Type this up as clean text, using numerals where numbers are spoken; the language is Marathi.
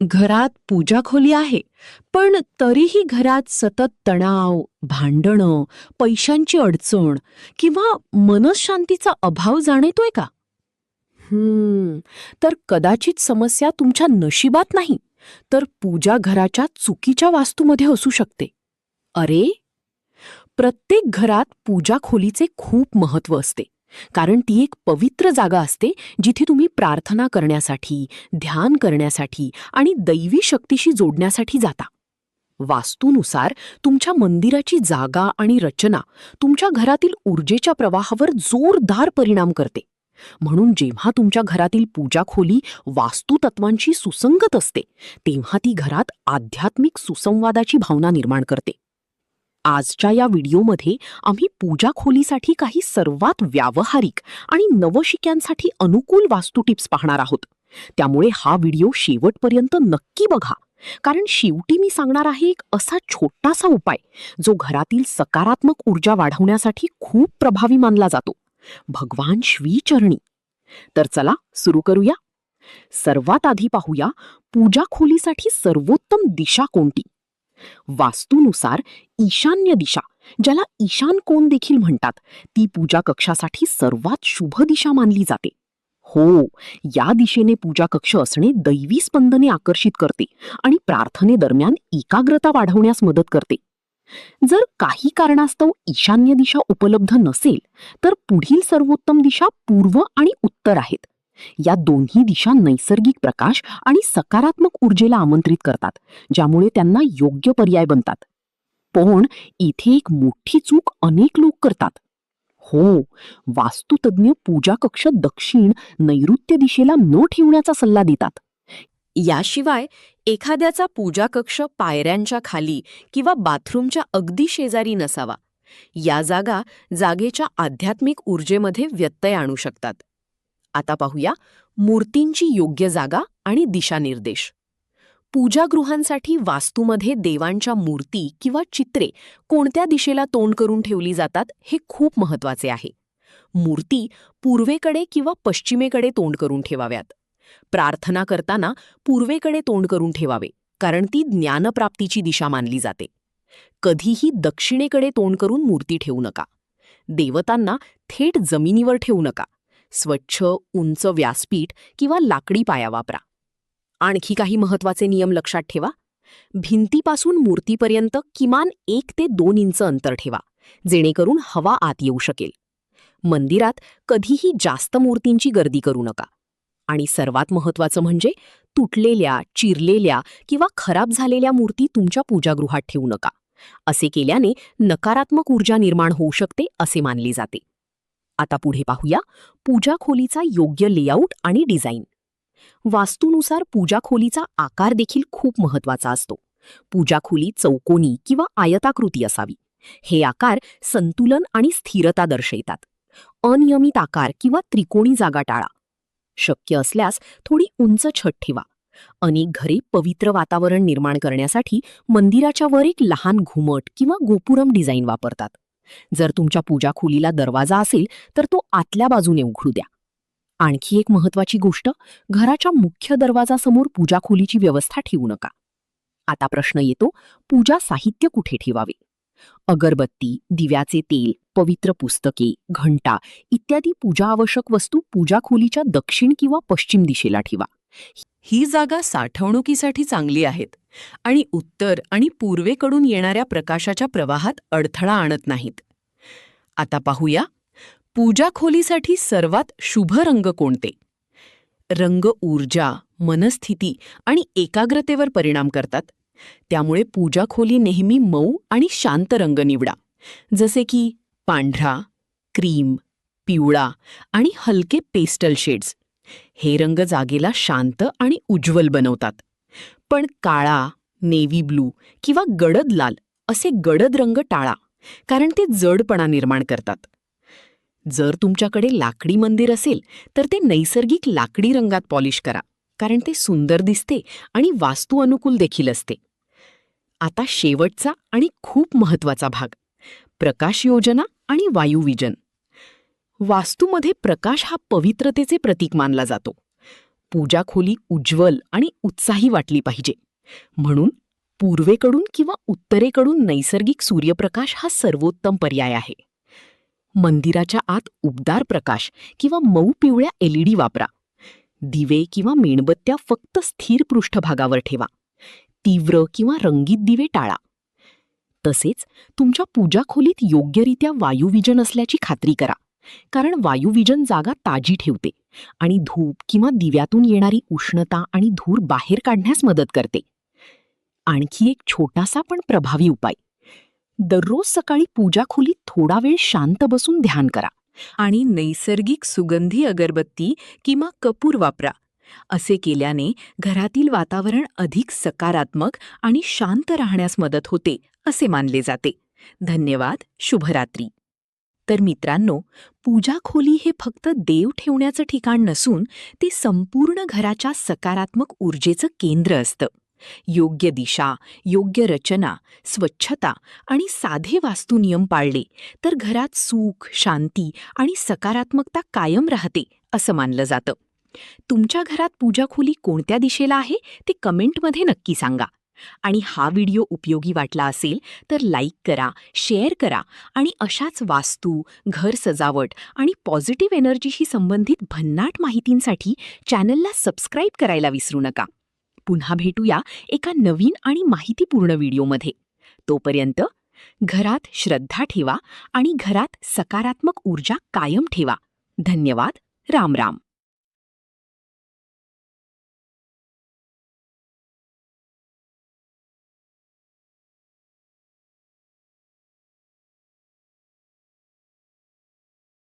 घरात पूजा खोली आहे, पण तरीही घरात सतत तणाव, भांडणं, पैशांची अडचण किंवा मनःशांतीचा अभाव जाणवतोय का? तर कदाचित समस्या तुमच्या नशिबात नाही, तर पूजा घराच्या चुकीच्या वास्तूमध्ये असू शकते. अरे, प्रत्येक घरात पूजा खोलीचे खूप महत्त्व असते. कारण ती एक पवित्र जागा असते जिथे तुम्ही प्रार्थना करण्यासाठी, ध्यान करण्यासाठी आणि दैवी शक्तीशी जोडण्यासाठी जाता. वास्तूनुसार तुमच्या मंदिराची जागा आणि रचना तुमच्या घरातील ऊर्जेच्या प्रवाहावर जोरदार परिणाम करते. म्हणून जेव्हा तुमच्या घरातील पूजा खोली वास्तुतत्वांशी सुसंगत असते, तेव्हा ती घरात आध्यात्मिक सुसंवादाची भावना निर्माण करते. आजच्या या व्हिडिओमध्ये आम्ही पूजा खोलीसाठी काही सर्वात व्यावहारिक आणि नवशिक्यांसाठी अनुकूल वास्तू टिप्स पाहणार आहोत. त्यामुळे हा व्हिडिओ शेवटपर्यंत नक्की बघा, कारण शेवटी मी सांगणार आहे एक असा छोटासा उपाय जो घरातील सकारात्मक ऊर्जा वाढवण्यासाठी खूप प्रभावी मानला जातो. भगवान श्री चरणी. तर चला सुरू करूया. सर्वात आधी पाहूया, पूजा खोलीसाठी सर्वोत्तम दिशा कोणती. वास्तूनुसार ईशान्य दिशा, ज्याला ईशान कोण देखील म्हणतात, ती पूजा कक्षासाठी सर्वात शुभ दिशा मानली जाते. हो, या दिशेने पूजा कक्ष असणे दैवी स्पंदने आकर्षित करते आणि प्रार्थनेदरम्यान एकाग्रता वाढवण्यास मदत करते. जर काही कारणास्तव ईशान्य दिशा उपलब्ध नसेल, तर पुढील सर्वोत्तम दिशा पूर्व आणि उत्तर आहेत. या दोन्ही दिशा नैसर्गिक प्रकाश आणि सकारात्मक ऊर्जेला आमंत्रित करतात, ज्यामुळे त्यांना योग्य पर्याय बनतात. पण इथे एक मोठी चूक अनेक लोक करतात. हो, वास्तुतज्ञ पूजा कक्ष दक्षिण, नैऋत्य दिशेला न ठेवण्याचा सल्ला देतात. याशिवाय एखाद्याचा पूजा कक्ष पायऱ्यांच्या खाली किंवा बाथरूमच्या अगदी शेजारी नसावा. या जागा जागेच्या आध्यात्मिक ऊर्जेमध्ये व्यत्यय आणू शकतात. आता पाहूया मूर्तींची योग्य जागा आणि दिशानिर्देश. पूजागृहांसाठी वास्तूमध्ये देवांच्या मूर्ती किंवा चित्रे कोणत्या दिशेला तोंड करून ठेवली जातात हे खूप महत्त्वाचे आहे. मूर्ती पूर्वेकडे किंवा पश्चिमेकडे तोंड करून ठेवाव्यात. प्रार्थना करताना पूर्वेकडे तोंड करून ठेवावे, कारण ती ज्ञानप्राप्तीची दिशा मानली जाते. कधीही दक्षिणेकडे तोंड करून मूर्ती ठेवू नका. देवतांना थेट जमिनीवर ठेवू नका. स्वच्छ, उंच व्यासपीठ किंवा लाकडी पाया वापरा. आणखी काही महत्त्वाचे नियम लक्षात ठेवा. भिंतीपासून मूर्तीपर्यंत किमान 1 ते 2 इंच अंतर ठेवा, जेणेकरून हवा आत येऊ शकेल. मंदिरात कधीही जास्त मूर्तींची गर्दी करू नका. आणि सर्वात महत्त्वाचं म्हणजे तुटलेल्या, चिरलेल्या किंवा खराब झालेल्या मूर्ती तुमच्या पूजागृहात ठेवू नका. असे केल्याने नकारात्मक ऊर्जा निर्माण होऊ शकते असे मानले जाते. आता पुढे पाहूया पूजा खोलीचा योग्य लेआउट आणि डिझाईन. वास्तूनुसार पूजा खोलीचा आकार देखील खूप महत्त्वाचा असतो. पूजा खोली चौकोनी किंवा आयताकृती असावी. हे आकार संतुलन आणि स्थिरता दर्शवितात. अनियमित आकार किंवा त्रिकोणी जागा टाळा. शक्य असल्यास थोडी उंच छत ठेवा. अनेक घरे पवित्र वातावरण निर्माण करण्यासाठी मंदिराच्या वर एक लहान घुमट किंवा गोपुरम डिझाईन वापरतात. जर तुमच्या पूजा खोलीला दरवाजा असेल, तर तो आतल्या बाजूने उघडू द्या. आणखी एक महत्त्वाची गोष्ट, घराच्या मुख्य दरवाजासमोर पूजा खोलीची व्यवस्था ठेवू नका. आता प्रश्न येतो, पूजा साहित्य कुठे ठेवावे. अगरबत्ती, दिव्याचे तेल, पवित्र पुस्तके, घंटा इत्यादी पूजा आवश्यक वस्तू पूजा खोलीच्या दक्षिण किंवा पश्चिम दिशेला ठेवा. ही जागा साठवणुकीसाठी चांगली आहेत आणि उत्तर आणि पूर्वेकडून येणाऱ्या प्रकाशाच्या प्रवाहात अडथळा आणत नाहीत. आता पाहूया पूजा खोलीसाठी सर्वात शुभ रंग कोणते. रंग ऊर्जा, मनस्थिती आणि एकाग्रतेवर परिणाम करतात. त्यामुळे पूजा खोली नेहमी मऊ आणि शांत रंग निवडा, जसे की पांढरा, क्रीम, पिवळा आणि हलके पेस्टल शेड्स. हे रंग जागेला शांत आणि उज्ज्वल बनवतात. पण काळा, नेव्ही ब्लू किंवा गडद लाल असे गडद रंग टाळा, कारण ते जडपणा निर्माण करतात. जर तुमच्याकडे लाकडी मंदिर असेल, तर ते नैसर्गिक लाकडी रंगात पॉलिश करा, कारण ते सुंदर दिसते आणि वास्तू अनुकूल देखील असते. आता शेवटचा आणि खूप महत्त्वाचा भाग, प्रकाश योजना आणि वायुविजन. वास्तूमध्ये प्रकाश हा पवित्रतेचे प्रतीक मानला जातो. पूजा खोली उज्ज्वल आणि उत्साही वाटली पाहिजे. म्हणून पूर्वेकडून किंवा उत्तरेकडून नैसर्गिक सूर्यप्रकाश हा सर्वोत्तम पर्याय आहे. मंदिराच्या आत उबदार प्रकाश किंवा मऊ पिवळ्या LED वापरा. दिवे किंवा मेणबत्त्या फक्त स्थिर पृष्ठभागावर ठेवा. तीव्र किंवा रंगीत दिवे टाळा. तसेच तुमच्या पूजा खोलीत योग्यरित्या वायुविजन असल्याची खात्री करा, कारण वायुविजन जागा ताजी ठेवते आणि धूप किंवा दिव्यातून येणारी उष्णता आणि धूर बाहेर काढण्यास मदत करते. आणखी एक छोटासा पण प्रभावी उपाय: दररोज सकाळी पूजा खोलीत थोडा वेळ शांत बसून ध्यान करा आणि नैसर्गिक सुगंधी अगरबत्ती किंवा कपूर वापरा. असे केल्याने घरातील वातावरण अधिक सकारात्मक आणि शांत राहण्यास मदत होते असे मानले जाते. धन्यवाद. शुभरात्री. तर मित्रांनो, पूजा खोली हे फक्त देव ठेवण्याचं ठिकाण नसून ते संपूर्ण घराच्या सकारात्मक ऊर्जेचं केंद्र असतं. योग्य दिशा, योग्य रचना, स्वच्छता आणि साधे वास्तुनियम पाळले तर घरात सुख, शांती आणि सकारात्मकता कायम राहते असं मानलं जातं. तुमच्या घरात पूजा खोली कोणत्या दिशेला आहे ते कमेंटमध्ये नक्की सांगा. आणि हा व्हिडिओ उपयोगी वाटला असेल तर लाईक करा, शेअर करा आणि अशाच वास्तू, घर सजावट आणि पॉझिटिव्ह एनर्जीशी संबंधित भन्नाट माहितींसाठी चॅनलला सबस्क्राईब करायला विसरू नका. पुन्हा भेटूया एका नवीन आणि माहितीपूर्ण व्हिडिओमध्ये. तोपर्यंत घरात श्रद्धा ठेवा आणि घरात सकारात्मक ऊर्जा कायम ठेवा. धन्यवाद. राम राम.